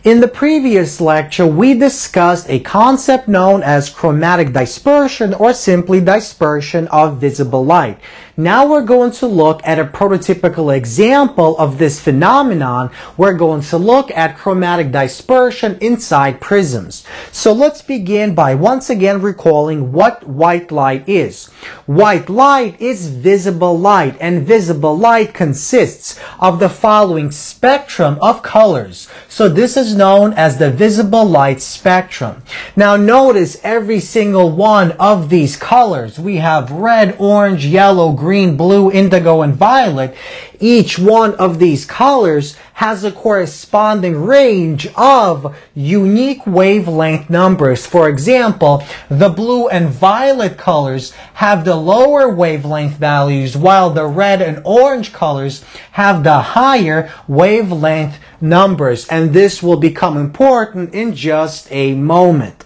In the previous lecture, we discussed a concept known as chromatic dispersion, or simply dispersion of visible light. Now we're going to look at a prototypical example of this phenomenon. We're going to look at chromatic dispersion inside prisms. So let's begin by once again recalling what white light is. White light is visible light, and visible light consists of the following spectrum of colors. So this is known as the visible light spectrum. Now notice every single one of these colors. We have red, orange, yellow, green, blue, indigo, and violet. Each one of these colors has a corresponding range of unique wavelength numbers. For example, the blue and violet colors have the lower wavelength values, while the red and orange colors have the higher wavelength numbers. And this will become important in just a moment.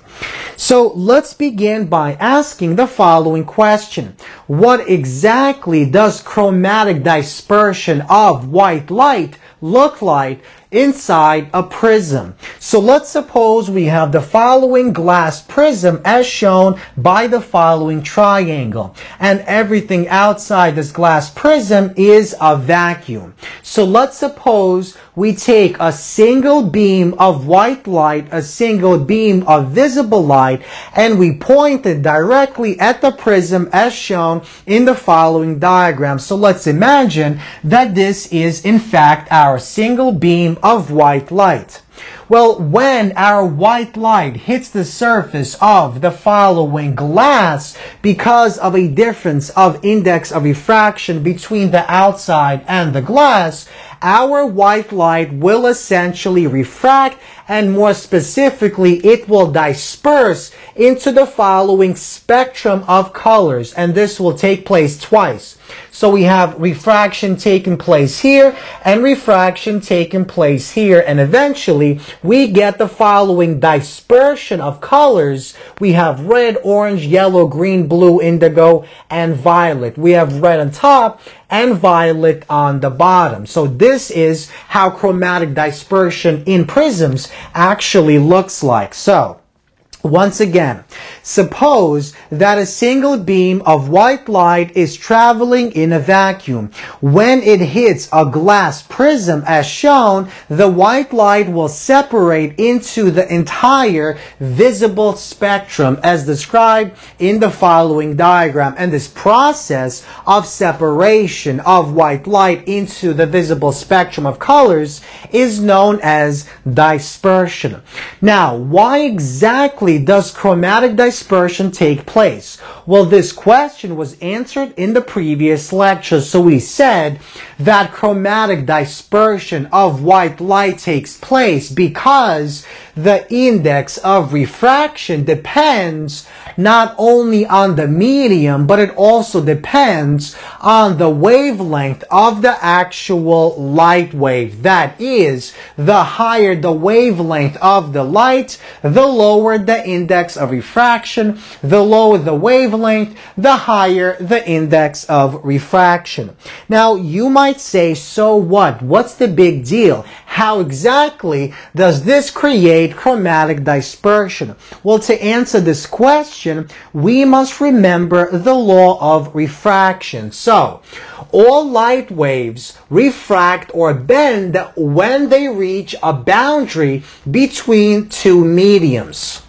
So let's begin by asking the following question. What exactly does chromatic dispersion of white light look like inside a prism? So let's suppose we have the following glass prism as shown by the following triangle, and everything outside this glass prism is a vacuum. So let's suppose we take a single beam of white light, a single beam of visible light, and we point it directly at the prism as shown in the following diagram. So let's imagine that this is in fact our single beam of white light. Well, when our white light hits the surface of the following glass, because of a difference of index of refraction between the outside and the glass, our white light will essentially refract, and more specifically, it will disperse into the following spectrum of colors, and this will take place twice. So we have refraction taking place here and refraction taking place here, and eventually we get the following dispersion of colors. We have red, orange, yellow, green, blue, indigo, and violet. We have red on top and violet on the bottom. So this is how chromatic dispersion in prisms actually looks like. So once again, suppose that a single beam of white light is traveling in a vacuum. When it hits a glass prism as shown, the white light will separate into the entire visible spectrum as described in the following diagram. And this process of separation of white light into the visible spectrum of colors is known as dispersion. Now, why exactly does chromatic dispersion take place? Well, this question was answered in the previous lecture. So we said that chromatic dispersion of white light takes place because the index of refraction depends not only on the medium, but it also depends on the wavelength of the actual light wave. That is, the higher the wavelength of the light, the lower the index of refraction. The lower the wavelength, the higher the index of refraction. Now, you might say, so what? What's the big deal? How exactly does this create chromatic dispersion? Well, to answer this question, we must remember the law of refraction. So, all light waves refract or bend when they reach a boundary between two mediums.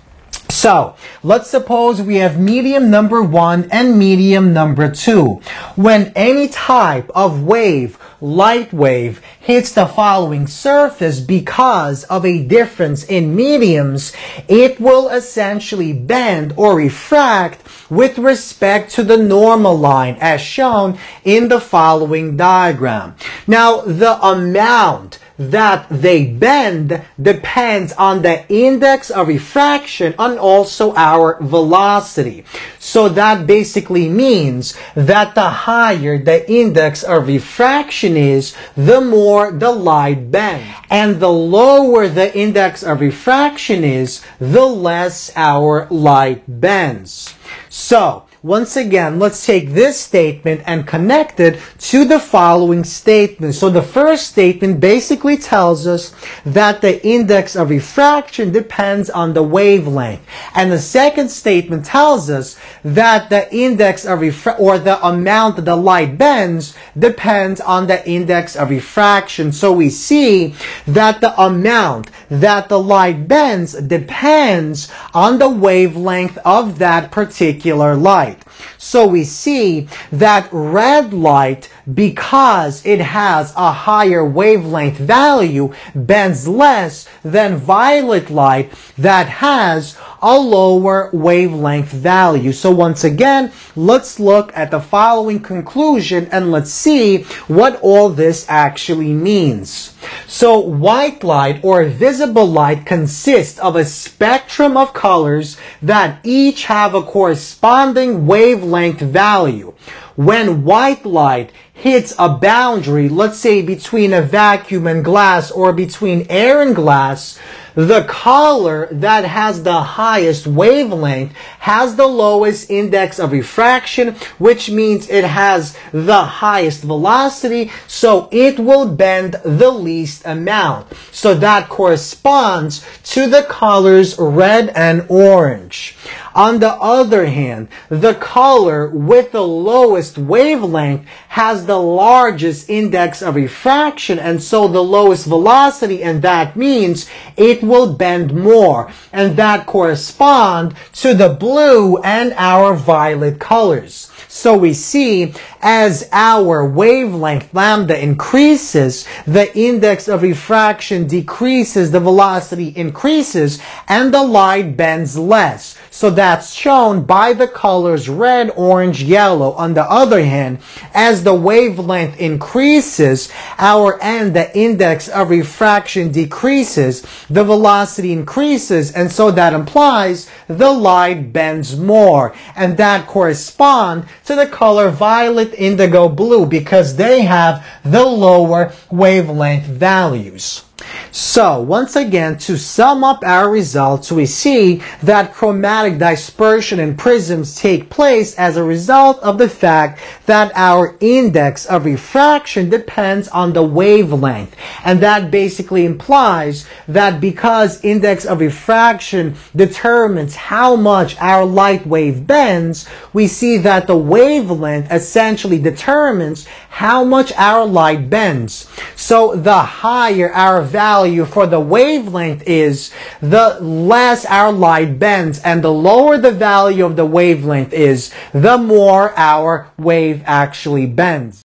So, let's suppose we have medium number 1 and medium number 2. When any type of wave, light wave, hits the following surface because of a difference in mediums, it will essentially bend or refract with respect to the normal line as shown in the following diagram. Now, the amount that they bend depends on the index of refraction and also our velocity. So that basically means that the higher the index of refraction is, the more the light bends. And the lower the index of refraction is, the less our light bends. So, once again, let's take this statement and connect it to the following statement. So the first statement basically tells us that the index of refraction depends on the wavelength. And the second statement tells us that the index of or the amount that the light bends depends on the index of refraction. So we see that the amount that the light bends depends on the wavelength of that particular light. So we see that red light, because it has a higher wavelength value, bends less than violet light that has a lower wavelength value. So once again, let's look at the following conclusion and let's see what all this actually means. So white light or visible light consists of a spectrum of colors that each have a corresponding wavelength value. When white light hits a boundary, let's say between a vacuum and glass or between air and glass, the color that has the highest wavelength has the lowest index of refraction, which means it has the highest velocity, so it will bend the least amount. So that corresponds to the colors red and orange. On the other hand, the color with the lowest wavelength has the largest index of refraction and so the lowest velocity, and that means it will bend more, and that corresponds to the blue and our violet colors. So we see as our wavelength lambda increases, the index of refraction decreases, the velocity increases, and the light bends less. So that's shown by the colors red, orange, yellow. On the other hand, as the wavelength increases, the index of refraction decreases, the velocity increases, and so that implies the light bends more. And that corresponds to the color violet, indigo, blue, because they have the lower wavelength values. So, once again, to sum up our results, we see that chromatic dispersion in prisms take place as a result of the fact that our index of refraction depends on the wavelength. And that basically implies that because index of refraction determines how much our light wave bends, we see that the wavelength essentially determines how much our light bends. So, the higher our value for the wavelength is, the less our light bends, and the lower the value of the wavelength is, the more our wave actually bends.